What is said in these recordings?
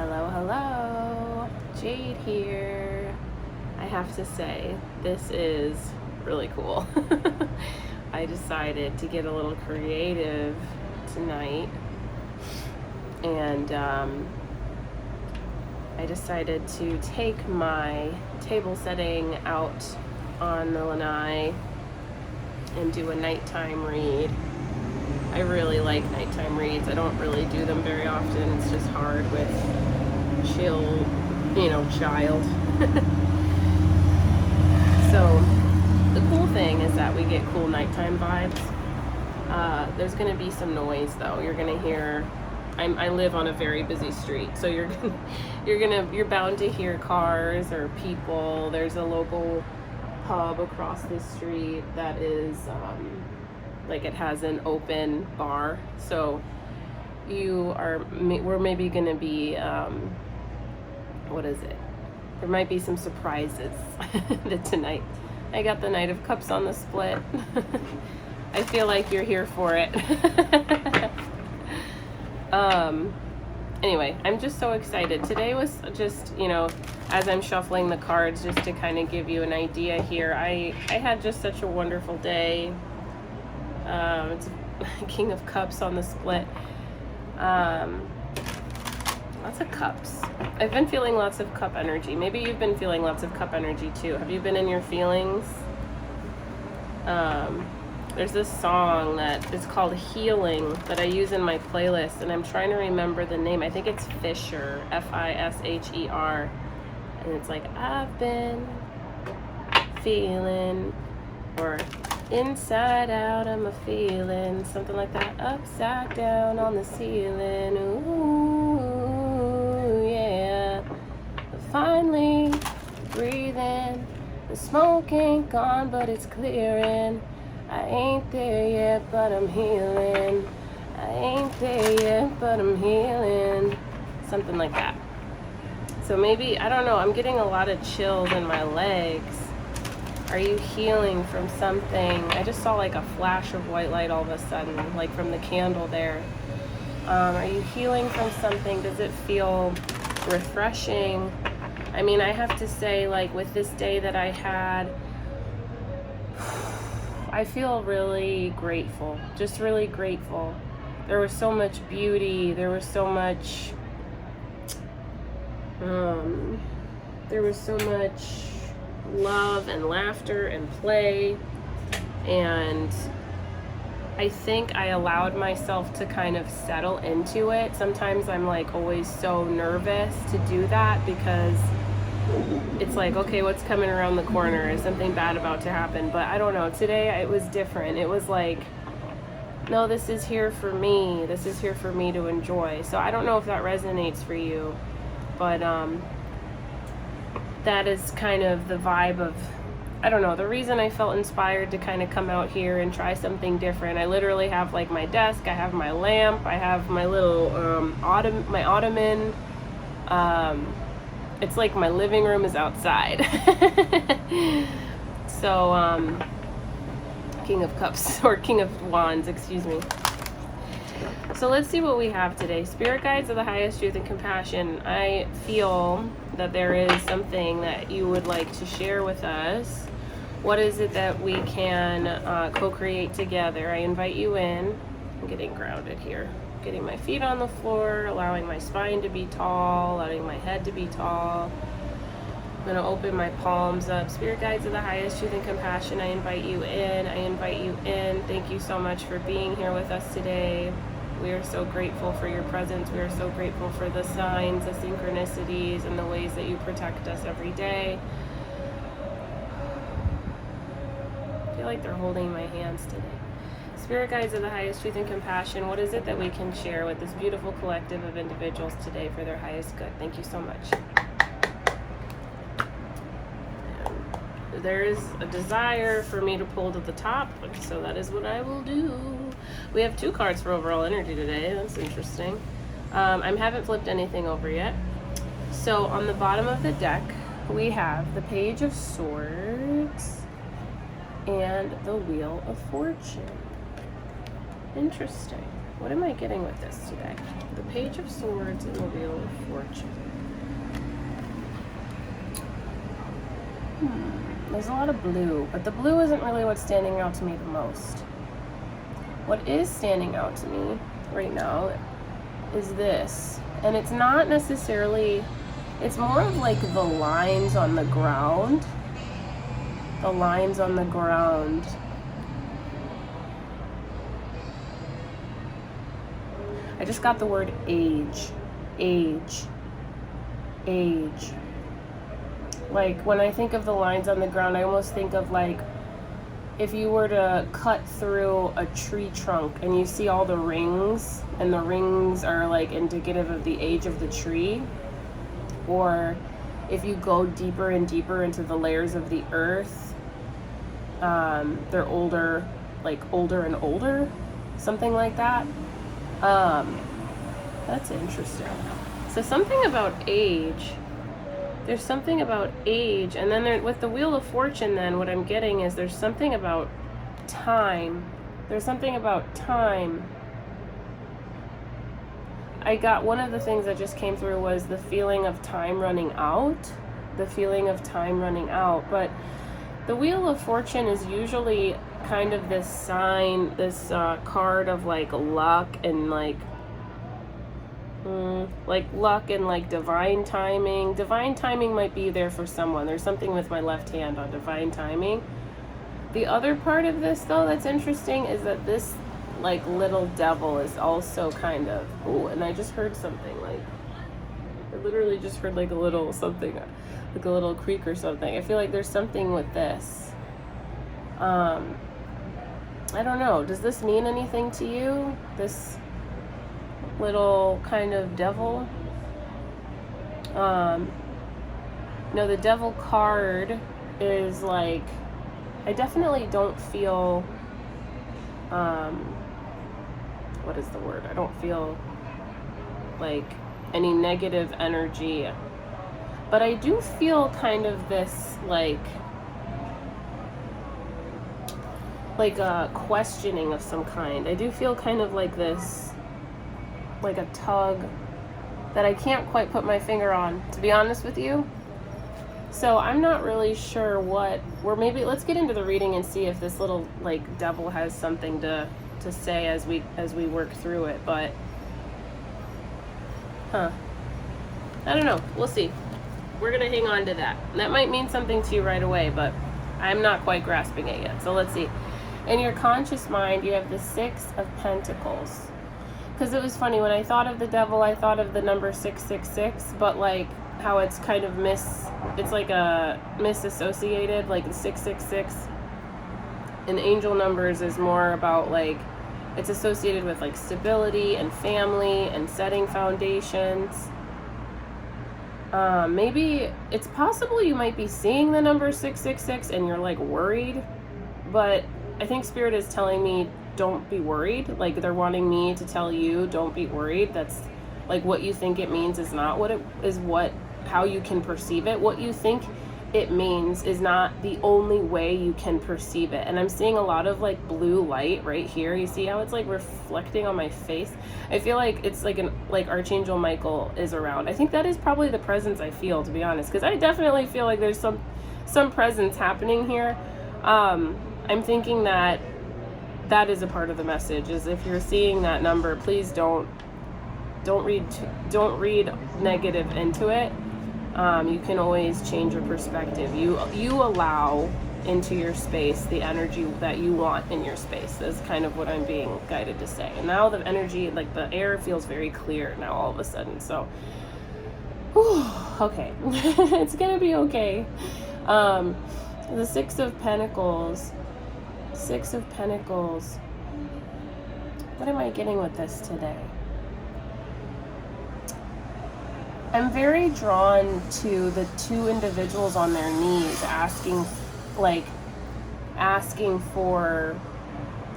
Hello, hello. Jade here. I have to say, this is really cool. I decided to get a little creative tonight, and I decided to take my table setting out on the lanai and do a nighttime read. I really like nighttime reads. I don't really do them very often. It's just hard with child. So the cool thing is that we get cool nighttime vibes. There's going to be some noise though. You're going to hear. I live on a very busy street, so you're bound to hear cars or people. There's a local pub across the street that is it has an open bar, so we're maybe going to be there might be some surprises tonight. I got the Knight of Cups on the split. I feel like you're here for it. Anyway, I'm just so excited. Today was just, as I'm shuffling the cards, just to kind of give you an idea here, I had just such a wonderful day. It's King of Cups on the split. Lots of cups. I've been feeling lots of cup energy. Maybe you've been feeling lots of cup energy too. Have you been in your feelings? There's this song that is called Healing that I use in my playlist, and I'm trying to remember the name. I think it's Fisher, Fisher. And it's like, I've been feeling, or inside out I'm a feeling, something like that. Upside down on the ceiling, ooh, yeah. Finally breathing, the smoke ain't gone, but it's clearing. I ain't there yet, but I'm healing. I ain't there yet, but I'm healing. Something like that. So maybe, I don't know, I'm getting a lot of chills in my legs. Are you healing from something? I just saw like a flash of white light all of a sudden, like from the candle there. Are you healing from something? Does it feel refreshing? I mean, I have to say, like with this day that I had, I feel really grateful, just really grateful. There was so much beauty. There was so much, love and laughter and play. And I think I allowed myself to kind of settle into it. Sometimes I'm like always so nervous to do that because it's like, okay, what's coming around the corner? Is something bad about to happen? But I don't know. Today it was different. It was like, no, this is here for me. This is here for me to enjoy. So I don't know if that resonates for you, but that is kind of the vibe of, I don't know, the reason I felt inspired to kind of come out here and try something different. I literally have like my desk, I have my lamp, I have my little ottoman. It's like my living room is outside. So, King of Cups, or King of Wands, excuse me. So let's see what we have today. Spirit guides of the highest truth and compassion. I feel that there is something that you would like to share with us. What is it that we can co-create together? I invite you in. I'm getting grounded here. Getting my feet on the floor, allowing my spine to be tall, allowing my head to be tall. I'm going to open my palms up. Spirit guides of the highest truth and compassion, I invite you in. I invite you in. Thank you so much for being here with us today. We are so grateful for your presence. We are so grateful for the signs, the synchronicities, and the ways that you protect us every day. I feel like they're holding my hands today. Spirit guides of the highest truth and compassion, what is it that we can share with this beautiful collective of individuals today for their highest good? Thank you so much. There is a desire for me to pull to the top, so that is what I will do. We have 2 cards for overall energy today. That's interesting. I haven't flipped anything over yet. So on the bottom of the deck, we have the Page of Swords and the Wheel of Fortune. Interesting. What am I getting with this today? The Page of Swords and the Wheel of Fortune. There's a lot of blue, but the blue isn't really what's standing out to me the most. What is standing out to me right now is this. And it's not necessarily, it's more of like the lines on the ground. The lines on the ground. I just got the word age. Age. Age. Like, when I think of the lines on the ground, I almost think of like, if you were to cut through a tree trunk and you see all the rings, and the rings are like indicative of the age of the tree, or if you go deeper and deeper into the layers of the earth, they're older, like older and older, something like that. That's interesting. So something about age. There's something about age, and then with the Wheel of Fortune, then what I'm getting is there's something about time. There's something about time. I got one of the things that just came through was the feeling of time running out. The feeling of time running out. But the Wheel of Fortune is usually kind of this sign, this card of like luck and like luck and like divine timing. Divine timing might be there for someone. There's something with my left hand on divine timing. The other part of this though that's interesting is that this like little devil is also kind of, oh, and I just heard something like, I literally just heard like a little something, like a little creak or something. I feel like there's something with this. I don't know. Does this mean anything to you? This little kind of devil? No, the devil card is like, I definitely don't feel, what is the word? I don't feel like any negative energy, but I do feel kind of this like a questioning of some kind. I do feel kind of like this, like a tug that I can't quite put my finger on, to be honest with you. So I'm not really sure maybe let's get into the reading and see if this little like devil has something to say as we work through it. But I don't know, we'll see. We're gonna hang on to that. That might mean something to you right away, but I'm not quite grasping it yet. So let's see. In your conscious mind, you have the 6 of Pentacles. Because it was funny, when I thought of the devil, I thought of the number 666, but like how it's kind of it's like a misassociated, like the 666 in angel numbers is more about like, it's associated with like stability and family and setting foundations. Maybe it's possible you might be seeing the number 666 and you're like worried, but I think Spirit is telling me don't be worried. Like they're wanting me to tell you don't be worried. That's like what you think it means is not what it is, how you can perceive it. What you think it means is not the only way you can perceive it. And I'm seeing a lot of like blue light right here. You see how it's like reflecting on my face? I feel like it's like Archangel Michael is around. I think that is probably the presence I feel, to be honest, because I definitely feel like there's some presence happening here. I'm thinking that is a part of the message, is if you're seeing that number, please don't read negative into it. You can always change your perspective. You allow into your space the energy that you want in your space. That's kind of what I'm being guided to say. And now the energy, like the air feels very clear now all of a sudden. So, okay, it's gonna be okay. The 6 of Pentacles. 6 of Pentacles. What am I getting with this today? I'm very drawn to the 2 individuals on their knees asking for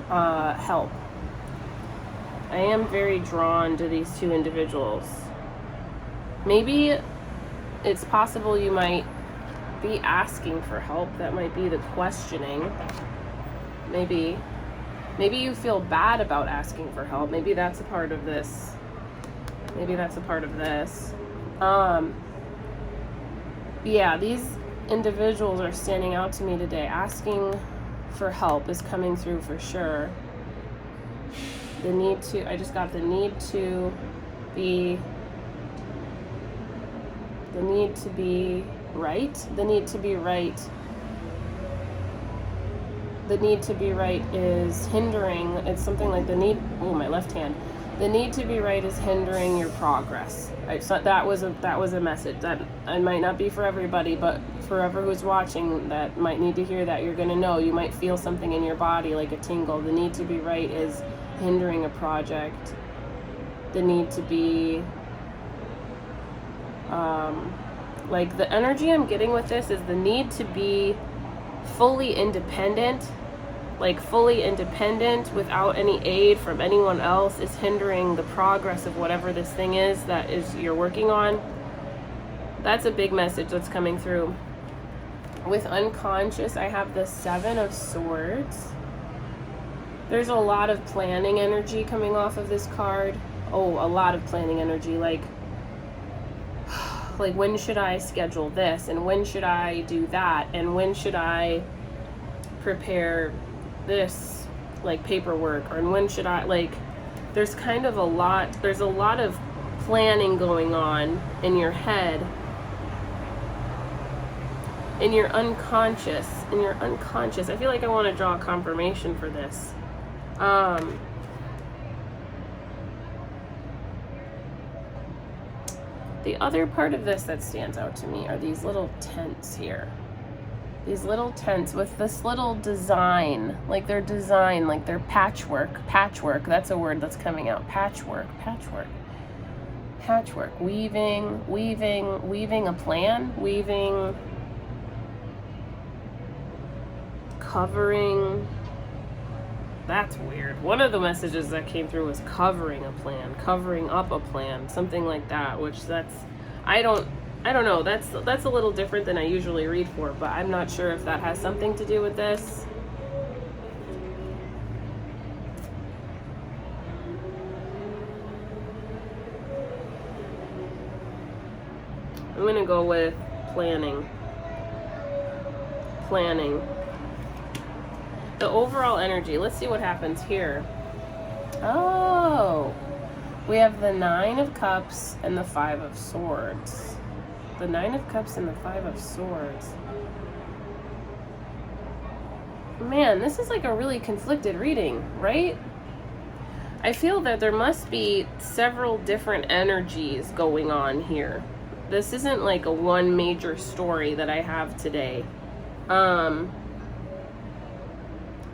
help. I am very drawn to these 2 individuals. Maybe it's possible you might be asking for help. That might be the questioning. Maybe. Maybe you feel bad about asking for help. Maybe that's a part of this. Maybe that's a part of this. Yeah, these individuals are standing out to me today. Asking for help is coming through for sure. The need to, I just got the need to be, the need to be right. The need to be right. The need to be right is hindering. It's something like the need, oh, my left hand. The need to be right is hindering your progress. So that was a message that it might not be for everybody, but for whoever who's watching that might need to hear that. You're going to know. You might feel something in your body like a tingle. The need to be right is hindering a project. The need to be, like the energy I'm getting with this is the need to be fully independent. Like fully independent without any aid from anyone else is hindering the progress of whatever this thing is that is you're working on. That's a big message that's coming through. With unconscious, I have the 7 of Swords. There's a lot of planning energy coming off of this card. Oh, a lot of planning energy. Like when should I schedule this? And when should I do that? And when should I prepare this, like paperwork? Or when should I, like, there's kind of there's a lot of planning going on in your head, in your unconscious. I feel like I want to draw a confirmation for this. The other part of this that stands out to me are these little tents here. These little tents with this little design, like they're patchwork. That's a word that's coming out. Patchwork. Weaving a plan, covering. That's weird. One of the messages that came through was covering a plan, covering up a plan, something like that, which I don't know. That's a little different than I usually read for, but I'm not sure if that has something to do with this. I'm going to go with planning. The overall energy. Let's see what happens here. Oh, we have the 9 of Cups and the 5 of Swords. The 9 of Cups and the 5 of Swords. Man, this is like a really conflicted reading, right? I feel that there must be several different energies going on here. This isn't like a one major story that I have today.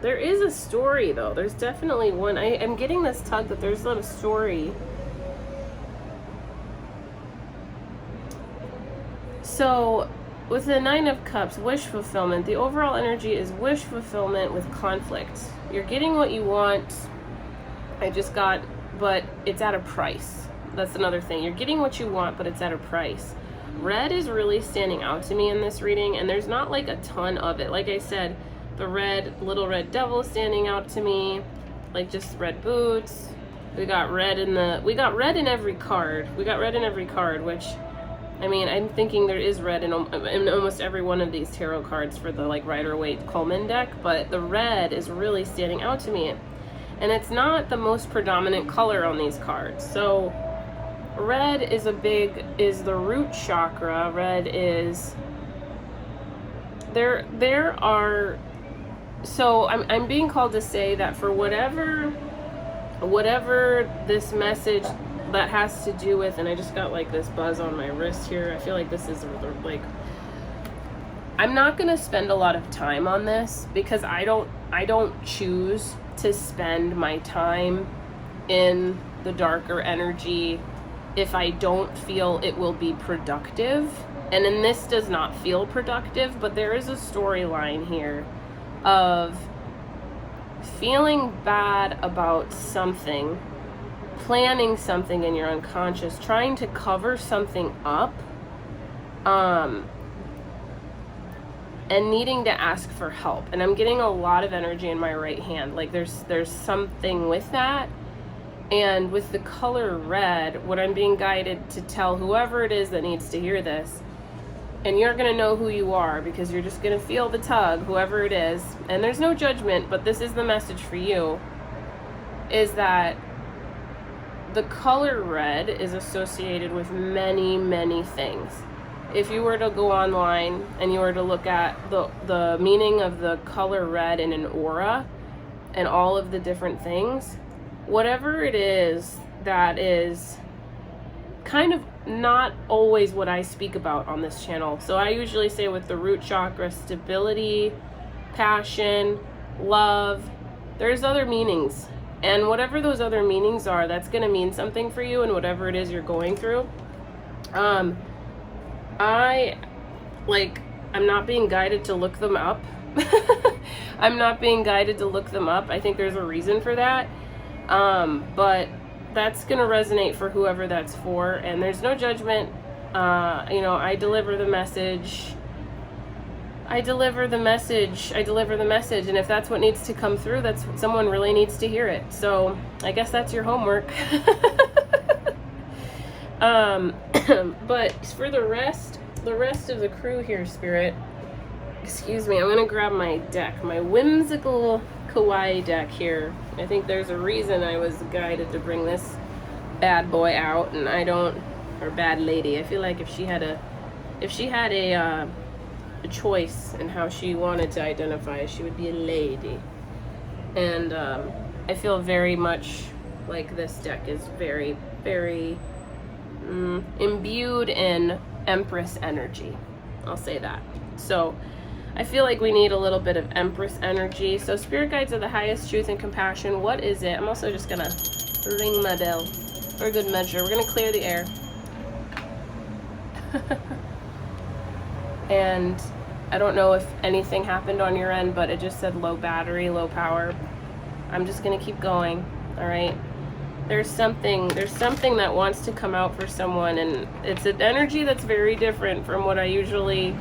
There is a story though. There's definitely one. I'm getting this tug that there's a story. So with the 9 of Cups, wish fulfillment, the overall energy is wish fulfillment with conflict. You're getting what you want. But it's at a price. That's another thing. You're getting what you want, but it's at a price. Red is really standing out to me in this reading, and there's not like a ton of it. Like I said, the little red devil is standing out to me, like just red boots. We got red in every card. Which, I mean, I'm thinking there is red in almost every one of these tarot cards for the like Rider-Waite Coleman deck, but the red is really standing out to me. And it's not the most predominant color on these cards. So red is the root chakra. Red is, so I'm being called to say that for whatever this message that has to do with, and I just got like this buzz on my wrist here. I feel like this is like, I'm not going to spend a lot of time on this because I don't choose to spend my time in the darker energy if I don't feel it will be productive. And then this does not feel productive, but there is a storyline here of feeling bad about something, planning something in your unconscious, trying to cover something up. and needing to ask for help. And I'm getting a lot of energy in my right hand. Like there's something with that. And with the color red, what I'm being guided to tell whoever it is that needs to hear this, and you're going to know who you are because you're just going to feel the tug, whoever it is. And there's no judgment, but this is the message for you, is that the color red is associated with many, many things. If you were to go online and you were to look at the meaning of the color red in an aura and all of the different things, whatever it is that is kind of not always what I speak about on this channel. So I usually say with the root chakra, stability, passion, love, there's other meanings. And whatever those other meanings are, that's going to mean something for you and whatever it is you're going through. I'm not being guided to look them up. I'm not being guided to look them up. I think there's a reason for that. But that's going to resonate for whoever that's for. And there's no judgment. I deliver the message. And if that's what needs to come through, that's someone really needs to hear it. So I guess that's your homework. But for the rest of the crew here, Spirit, excuse me, I'm going to grab my deck, my whimsical kawaii deck here. I think there's a reason I was guided to bring this bad boy out, and or bad lady. I feel like if she had a choice in how she wanted to identify, she would be a lady. And I feel very much like this deck is very, very imbued in Empress energy. I'll say that. So I feel like we need a little bit of Empress energy. So Spirit Guides of the highest truth and compassion, what is it? I'm also just gonna ring my bell for good measure. We're gonna clear the air. And I don't know if anything happened on your end, but it just said low battery, low power. I'm just gonna keep going. All right. There's something that wants to come out for someone, and it's an energy that's very different from what I usually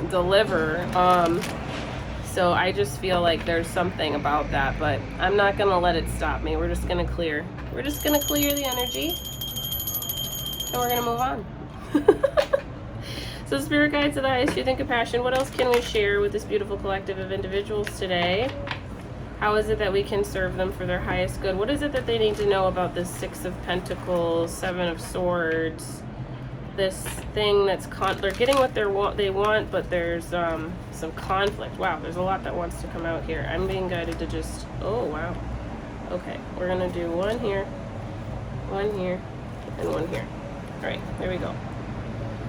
deliver. So I just feel like there's something about that, but I'm not gonna let it stop me. We're just gonna clear the energy, and we're gonna move on. So Spirit Guides of the highest truth and compassion, what else can we share with this beautiful collective of individuals today? How is it that we can serve them for their highest good? What is it that they need to know about this Six of Pentacles, Seven of Swords? This thing that's they're getting what they want, but there's some conflict. Wow, there's a lot that wants to come out here. I'm being guided to just, oh wow. Okay, we're gonna do one here, and one here. All right, there we go.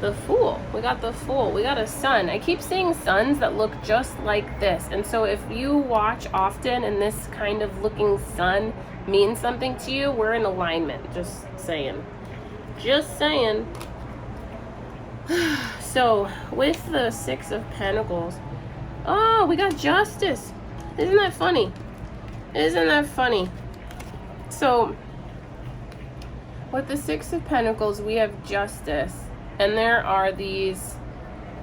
The Fool. We got the Fool. We got a sun. I keep seeing suns that look just like this. And so if you watch often and this kind of looking sun means something to you, we're in alignment. Just saying. Just saying. So with the Six of Pentacles, oh, we got Justice. Isn't that funny? Isn't that funny? So with the Six of Pentacles, we have Justice. And there are these,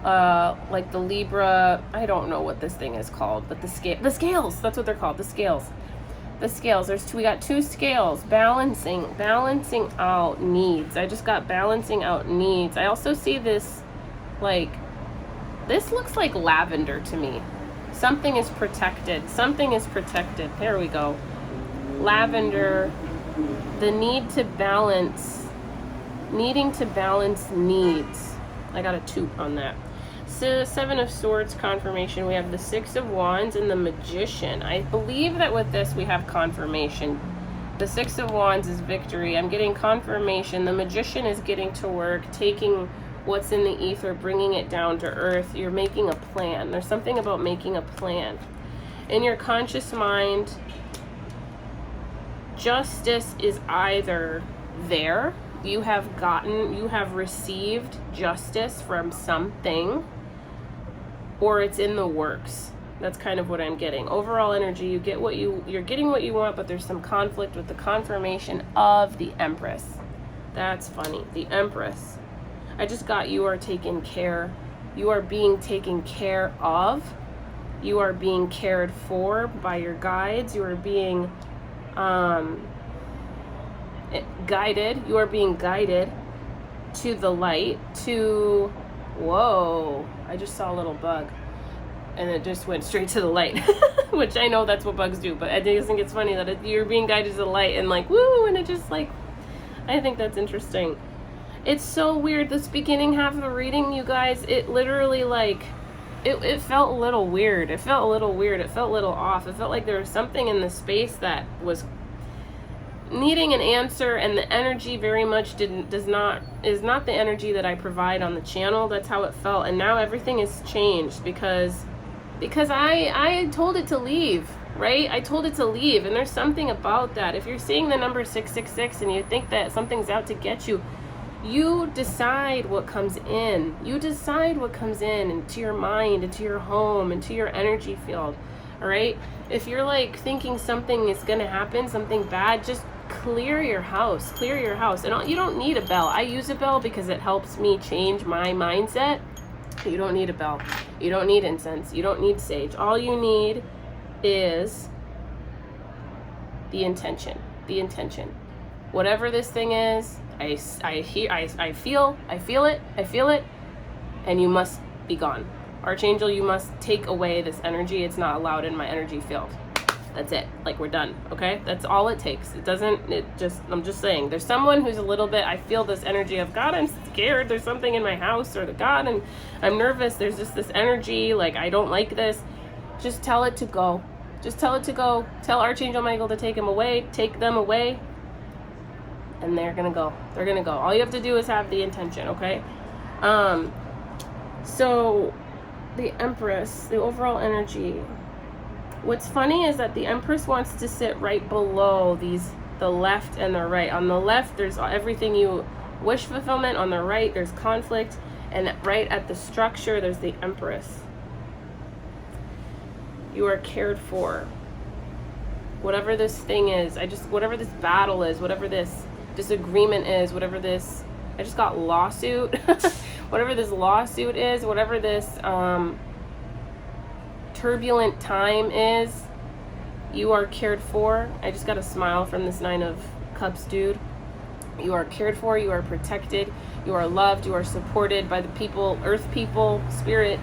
like the Libra, I don't know what this thing is called, but the scales, that's what they're called, the scales. The scales, we got two scales, balancing out needs. I just got balancing out needs. I also see this, this looks like lavender to me. Something is protected. There we go. Lavender, the need to balance. Needing to balance needs. I got a 2 on that. So Seven of Swords confirmation. We have the Six of Wands and the Magician. I believe that with this we have confirmation. The Six of Wands is victory. I'm getting confirmation. The Magician is getting to work, taking what's in the ether, bringing it down to earth. You're making a plan. There's something about making a plan. In your conscious mind, justice is either there, you have received justice from something, or it's in the works. That's kind of what I'm getting. Overall energy, you're getting what you want, but there's some conflict with the confirmation of the Empress. That's funny. The Empress. I just got you are taken care You are being taken care of. You are being cared for by your guides. You are being guided. You are being guided to the light, to, whoa, I just saw a little bug and it just went straight to the light, which I know that's what bugs do, but I just think it's funny that you're being guided to the light and like, woo, and it just like, I think that's interesting. It's so weird. This beginning half of the reading, you guys, it literally like, it felt a little weird. It felt a little weird. It felt a little off. It felt like there was something in the space that was needing an answer, and the energy very much is not the energy that I provide on the channel. That's how it felt. And now everything has changed because I told it to leave, right? I told it to leave, and there's something about that. If you're seeing the number 666 and you think that something's out to get you, you decide what comes in. You decide what comes in into your mind, into your home, into your energy field. All right? If you're like thinking something is going to happen, something bad, just clear your house. Clear your house. And you don't need a bell. I use a bell because it helps me change my mindset. You don't need a bell. You don't need incense. You don't need sage. All you need is the intention. The intention. Whatever this thing is, I feel it, and you must be gone. Archangel, you must take away this energy. It's not allowed in my energy field. That's it. Like, we're done. Okay? That's all it takes. I'm just saying, there's someone who's a little bit, I feel this energy of, God, I'm scared. There's something in my house, or God, and I'm nervous. There's just this energy, like, I don't like this. Just tell it to go. Just tell it to go. Tell Archangel Michael to take them away. And they're gonna go. They're gonna go. All you have to do is have the intention, okay? So the Empress, the overall energy. What's funny is that the Empress wants to sit right below the left and the right. On the left, there's everything you wish fulfillment. On the right, there's conflict. And right at the structure, there's the Empress. You are cared for. Whatever this thing is, whatever this battle is, whatever this disagreement is, I just got lawsuit, whatever this lawsuit is, whatever this turbulent time is, you are cared for. I just got a smile from this 9 of Cups dude. You are cared for, you are protected, you are loved, you are supported by the people, earth people, spirit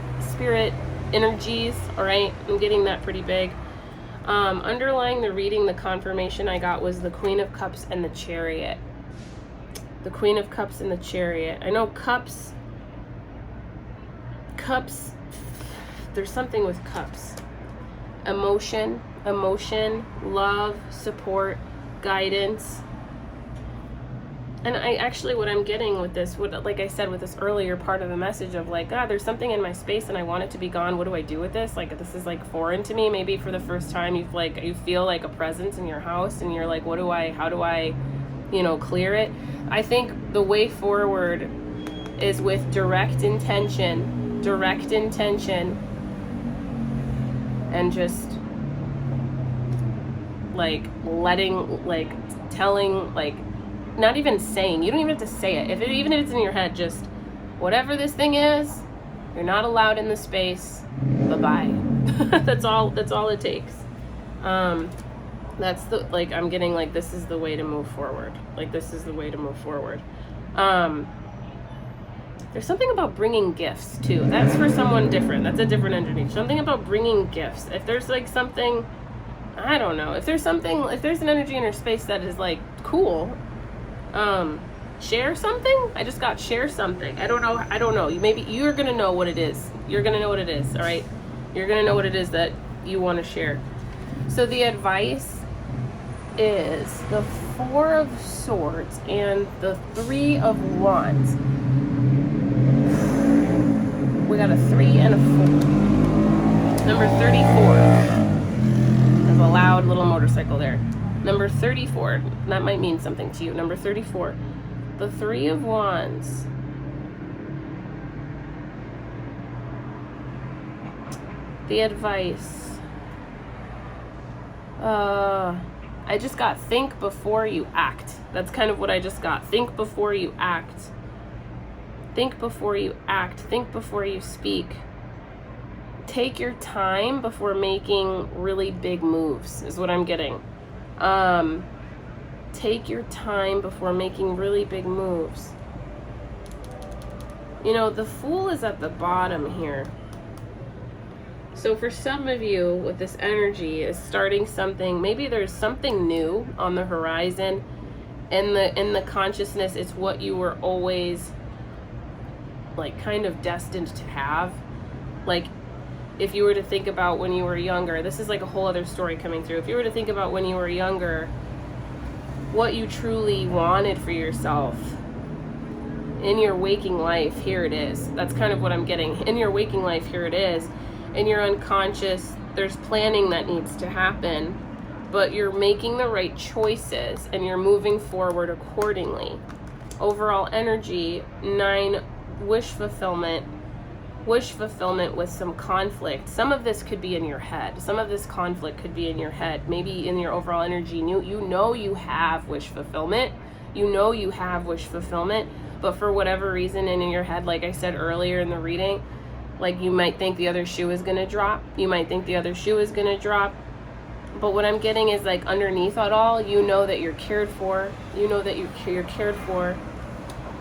energies, all right? I'm getting that pretty big. Underlying the reading, the confirmation I got was the Queen of Cups and the Chariot. The Queen of Cups and the Chariot. I know cups, there's something with cups. Emotion, love, support, guidance. And what I'm getting with this, like I said with this earlier part of the message of like, God, there's something in my space and I want it to be gone. What do I do with this? Like, this is like foreign to me. Maybe for the first time you feel like a presence in your house and you're like, how do I, clear it? I think the way forward is with direct intention, and just like telling, not even saying, you don't even have to say it. Even if it's in your head, just whatever this thing is, you're not allowed in the space. Bye-bye. That's all it takes. I'm getting like, this is the way to move forward. There's something about bringing gifts too. That's for someone different. That's a different energy. Something about bringing gifts. If there's like something, I don't know. If there's an energy in your space that is like cool, share something. I just got share something. I don't know. Maybe you're gonna know what it is. All right? You're gonna know what it is that you want to share. So the advice is the 4 of Swords and the 3 of Wands. We got a 3 and a 4. Number 34. There's a loud little motorcycle there. Number 34, that might mean something to you. Number 34, the 3 of Wands. The advice. I just got think before you act. That's kind of what I just got. Think before you act. Think before you act. Think before you speak. Take your time before making really big moves, is what I'm getting. Take your time before making really big moves. You know, the Fool is at the bottom here. So for some of you with this energy is starting something, maybe there's something new on the horizon. In the consciousness, it's what you were always like kind of destined to have. Like if you were to think about when you were younger, this is like a whole other story coming through. If you were to think about when you were younger, what you truly wanted for yourself in your waking life, here it is. That's kind of what I'm getting. In your waking life, here it is. In your unconscious, there's planning that needs to happen, but you're making the right choices and you're moving forward accordingly. Overall energy, 9, wish fulfillment with some conflict. Some of this could be in your head. Some of this conflict could be in your head. Maybe in your overall energy, you know you have wish fulfillment. You know you have wish fulfillment, but for whatever reason in your head, like I said earlier in the reading, like you might think the other shoe is going to drop. You might think the other shoe is going to drop. But what I'm getting is like underneath it all, you know that you're cared for. You know that you're cared for.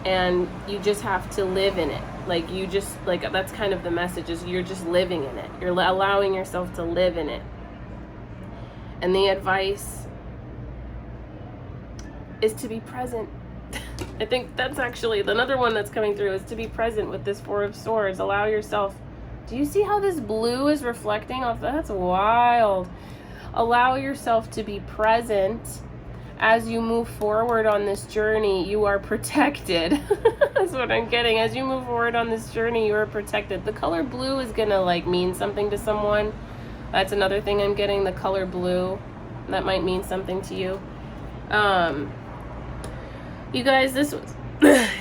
And you just have to live in it. Like you just, like that's kind of the message, is you're just living in it. You're allowing yourself to live in it. And the advice is to be present. I think that's actually another one that's coming through, is to be present with this 4 of Swords. Allow yourself. Do you see how this blue is reflecting off? That's wild. Allow yourself to be present as you move forward on this journey. You are protected. That's what I'm getting. As you move forward on this journey, you are protected. The color blue is gonna like mean something to someone. That's another thing I'm getting. The color blue, that might mean something to you. You guys, this was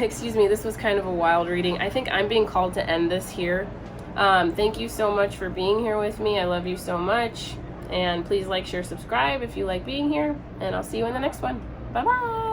excuse me, this was kind of a wild reading. I think I'm being called to end this here. Thank you so much for being here with me. I love you so much. And please like, share, subscribe if you like being here. And I'll see you in the next one. Bye-bye.